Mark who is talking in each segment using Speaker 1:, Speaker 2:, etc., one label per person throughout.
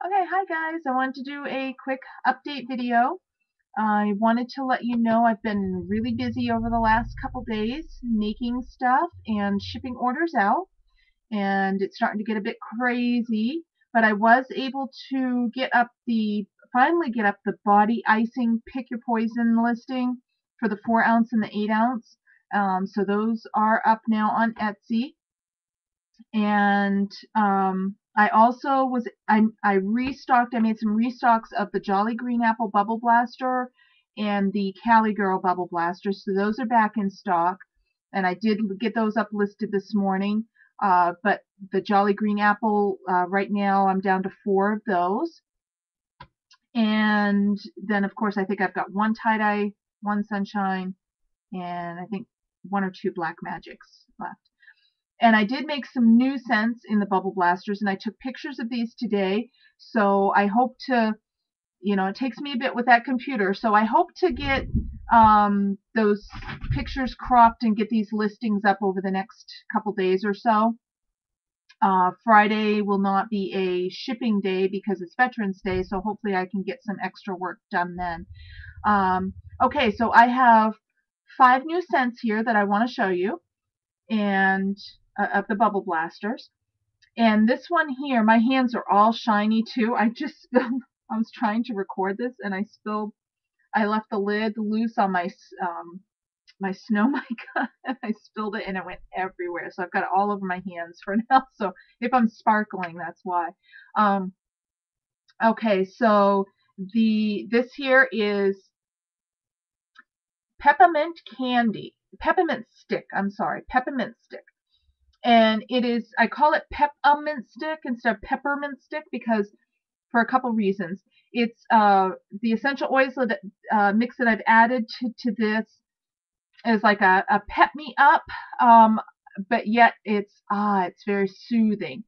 Speaker 1: Okay, hi guys. I wanted to do a quick update video. I wanted to let you know I've been really busy over the last couple days making stuff and shipping orders out, and it's starting to get a bit crazy, but I was able to finally get up the body icing pick your poison listing for the 4 ounce and the 8 ounce. So those are up now on Etsy. And I also I restocked. I made some restocks of the Jolly Green Apple Bubble Blaster and the Cali Girl Bubble Blaster. So those are back in stock, and I did get those up listed this morning. But the Jolly Green Apple, right now I'm down to 4 of those. And then of course I think I've got one tie dye, one sunshine, and I think 1 or 2 black magics left. And I did make some new scents in the bubble blasters, and I took pictures of these today. So I hope to, it takes me a bit with that computer. So I hope to get those pictures cropped and get these listings up over the next couple days or so. Friday will not be a shipping day because it's Veterans Day, so hopefully I can get some extra work done then. Okay, so I have 5 new scents here that I want to show you, and of the bubble blasters. And this one here, my hands are all shiny too. I just spilled, I was trying to record this and I left the lid loose on my snow mic and I spilled it and it went everywhere. So I've got it all over my hands for now. So if I'm sparkling, that's why. Um, okay, so this here is peppermint stick. I'm sorry, peppermint stick. And I call it Peppermint Stick instead of Peppermint Stick because for a couple reasons. It's the essential oils mix that I've added to this is like a pep me up, but yet it's very soothing.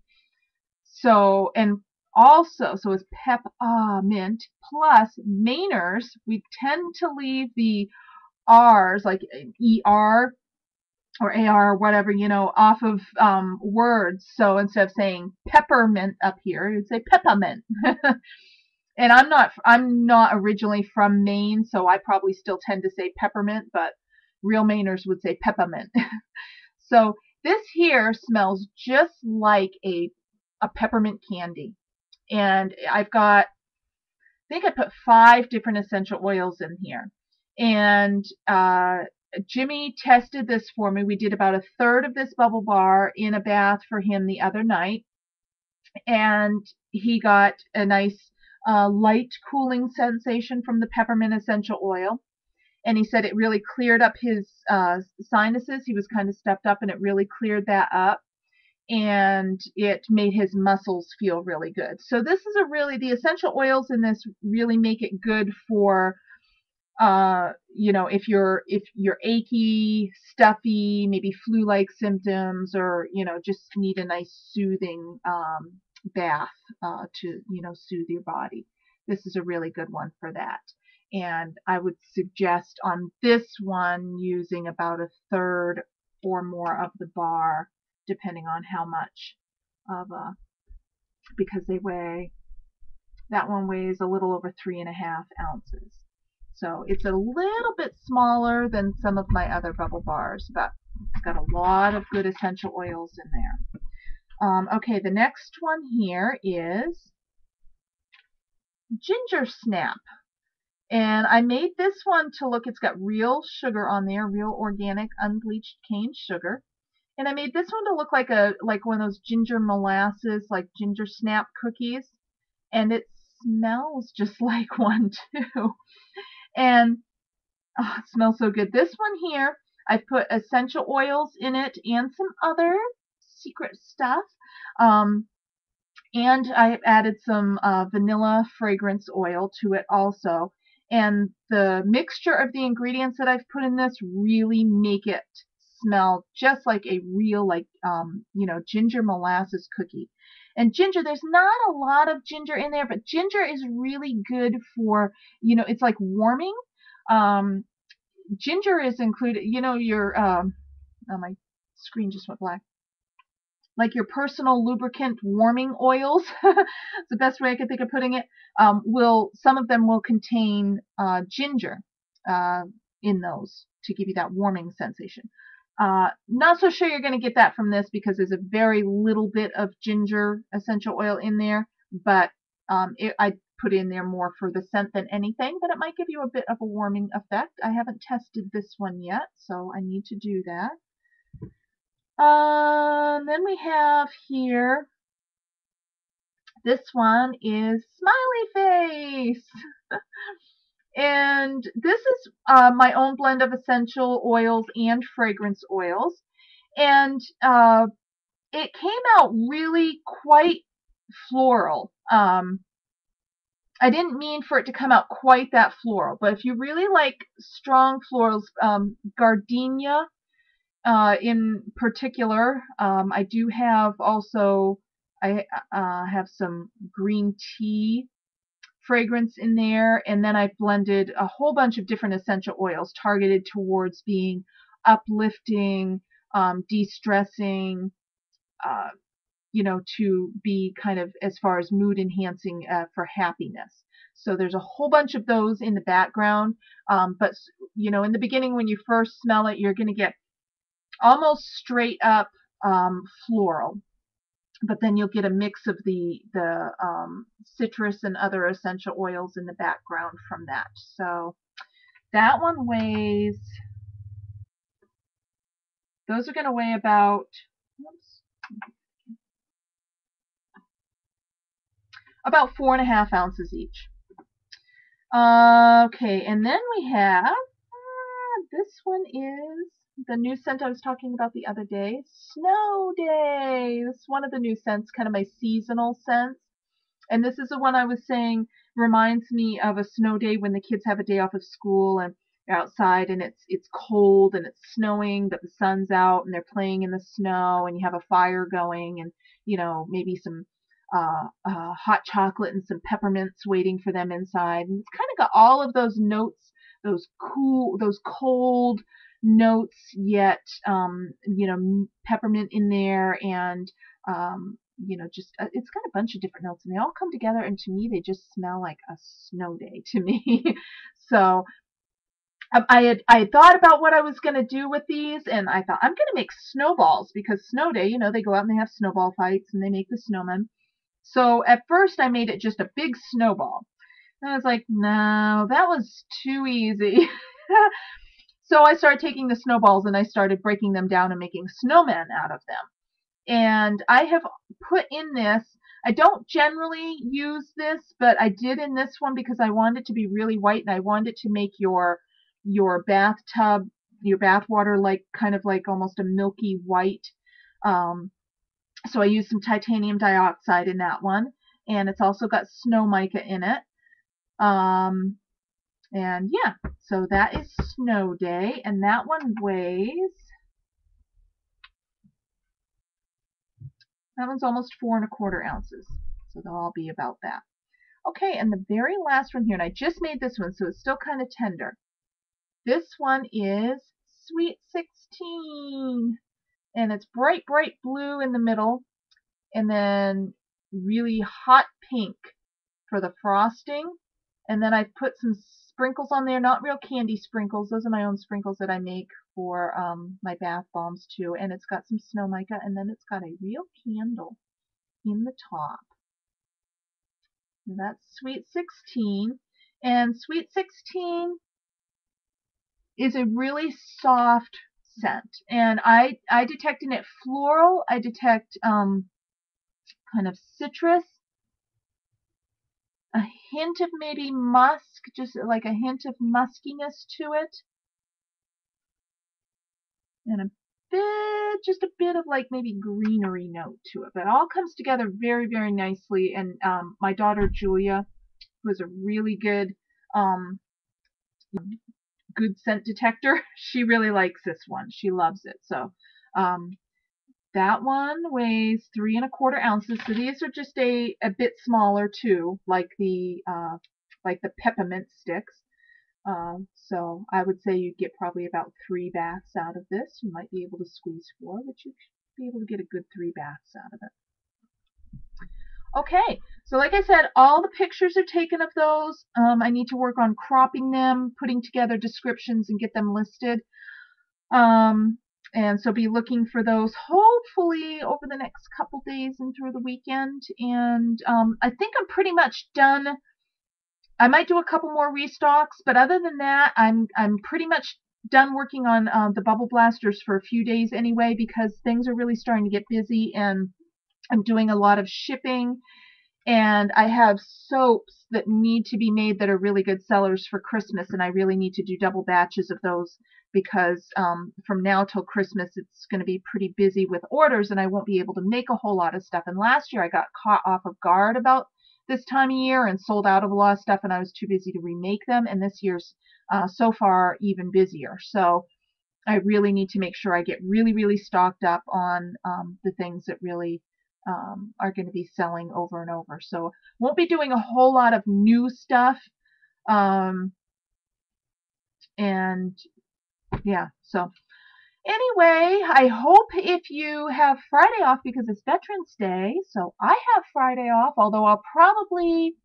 Speaker 1: So and also so it's peppermint plus Mainers. We tend to leave the R's like ER or AR or whatever, off of words. So instead of saying peppermint up here, you'd say peppermint. And I'm not originally from Maine, so I probably still tend to say peppermint, but real Mainers would say peppermint. So this here smells just like a peppermint candy. And I think I put 5 different essential oils in here. And Jimmy tested this for me. We did about a third of this bubble bar in a bath for him the other night, and he got a nice light cooling sensation from the peppermint essential oil. And he said it really cleared up his sinuses. He was kind of stuffed up, and it really cleared that up. And it made his muscles feel really good. So this is the essential oils in this really make it good for if you're achy, stuffy, maybe flu-like symptoms, or just need a nice soothing bath to soothe your body. This is a really good one for that. And I would suggest on this one using about a third or more of the bar, depending on how much of because that one weighs a little over 3.5 ounces. So it's a little bit smaller than some of my other bubble bars, but it's got a lot of good essential oils in there. Okay, the next one here is Ginger Snap. And I made this one to look, it's got real sugar on there, real organic unbleached cane sugar. And I made this one to look like one of those ginger molasses, like ginger snap cookies. And it smells just like one too. And it smells so good. This one here, I've put essential oils in it and some other secret stuff. And I added some vanilla fragrance oil to it also. And the mixture of the ingredients that I've put in this really make it smell just like a real, ginger molasses cookie. And ginger, there's not a lot of ginger in there, but ginger is really good for, it's like warming. Ginger is included, oh, my screen just went black. like your personal lubricant warming oils. It's the best way I could think of putting it. Some of them will contain ginger uh, in those to give you that warming sensation. Not so sure you're going to get that from this because there's a very little bit of ginger essential oil in there, but I put in there more for the scent than anything, but it might give you a bit of a warming effect. I haven't tested this one yet, so I need to do that. Then we have here, this one is Smiley Face. And this is my own blend of essential oils and fragrance oils. And it came out really quite floral. I didn't mean for it to come out quite that floral, but if you really like strong florals, gardenia in particular, I do have also, I have some green tea fragrance in there, and then I've blended a whole bunch of different essential oils targeted towards being uplifting, de-stressing, uh, to be kind of as far as mood enhancing for happiness. So there's a whole bunch of those in the background, but in the beginning when you first smell it, you're going to get almost straight up floral, but then you'll get a mix of the citrus and other essential oils in the background from that. So that one weighs, those are going to weigh about 4.5 ounces each. Okay, and then we have, this one is the new scent I was talking about the other day, Snow Day. This is one of the new scents, kind of my seasonal scents. And this is the one I was saying reminds me of a snow day when the kids have a day off of school and they're outside and it's cold and it's snowing, but the sun's out and they're playing in the snow and you have a fire going and maybe some hot chocolate and some peppermints waiting for them inside. And it's kind of got all of those notes, those cold notes, yet peppermint in there, and just it's got a bunch of different notes, and they all come together, and to me, they just smell like a snow day to me. So I had thought about what I was going to do with these, and I thought I'm going to make snowballs because snow day, they go out and they have snowball fights and they make the snowmen. So at first I made it just a big snowball. And I was like, no, that was too easy. So I started taking the snowballs and I started breaking them down and making snowmen out of them. And I have put in this, I don't generally use this, but I did in this one because I wanted it to be really white and I wanted it to make your bathtub, your bath water like kind of like almost a milky white. So I used some titanium dioxide in that one, and it's also got snow mica in it. And yeah, so that is Snow Day, and that one weighs, that one's almost 4.25 ounces, so they'll all be about that. Okay, and the very last one here, and I just made this one, so it's still kind of tender. This one is Sweet 16, and it's bright, bright blue in the middle, and then really hot pink for the frosting. And then I put some sprinkles on there, not real candy sprinkles. Those are my own sprinkles that I make for my bath bombs too. And it's got some snow mica, and then it's got a real candle in the top. And that's Sweet 16. And Sweet 16 is a really soft scent. And I detect in it floral. I detect kind of citrus, a hint of maybe musk, just like a hint of muskiness to it, and just a bit of like maybe greenery note to it. But it all comes together very, very nicely. And my daughter Julia, who is a really good scent detector, she really likes this one. She loves it. So that one weighs 3.25 ounces. So these are just a bit smaller too, like the peppermint sticks. So I would say you'd get probably about 3 baths out of this. You might be able to squeeze 4, but be able to get a good 3 baths out of it. Okay, so like I said, all the pictures are taken of those. I need to work on cropping them, putting together descriptions, and get them listed. And so be looking for those hopefully over the next couple days and through the weekend. And I think I'm pretty much done. I might do a couple more restocks, but other than that, I'm pretty much done working on the bubble blasters for a few days anyway, because things are really starting to get busy, and I'm doing a lot of shipping, and I have soaps that need to be made that are really good sellers for Christmas, and I really need to do double batches of those because from now till Christmas it's going to be pretty busy with orders, and I won't be able to make a whole lot of stuff. And last year I got caught off of guard about this time of year and sold out of a lot of stuff, and I was too busy to remake them. And this year's so far even busier. So I really need to make sure I get really stocked up on the things that really are going to be selling over and over. So won't be doing a whole lot of new stuff. And yeah, so anyway, I hope if you have Friday off, because it's Veterans Day, so I have Friday off, although I'll probably,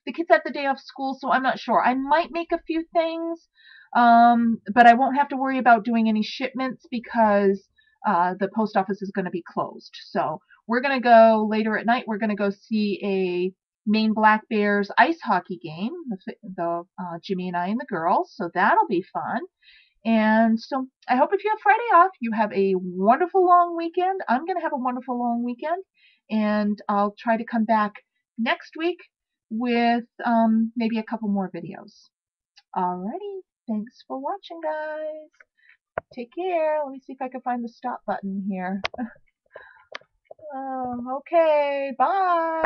Speaker 1: the kids have the day off school, so I'm not sure. I might make a few things, but I won't have to worry about doing any shipments because the post office is going to be closed. So we're going to go later at night. We're going to go see a Maine Black Bears ice hockey game, the Jimmy and I and the girls. So that'll be fun. And so I hope if you have Friday off, you have a wonderful long weekend. I'm going to have a wonderful long weekend, and I'll try to come back next week with maybe a couple more videos. Alrighty, thanks for watching, guys. Take care. Let me see if I can find the stop button here. Okay, bye.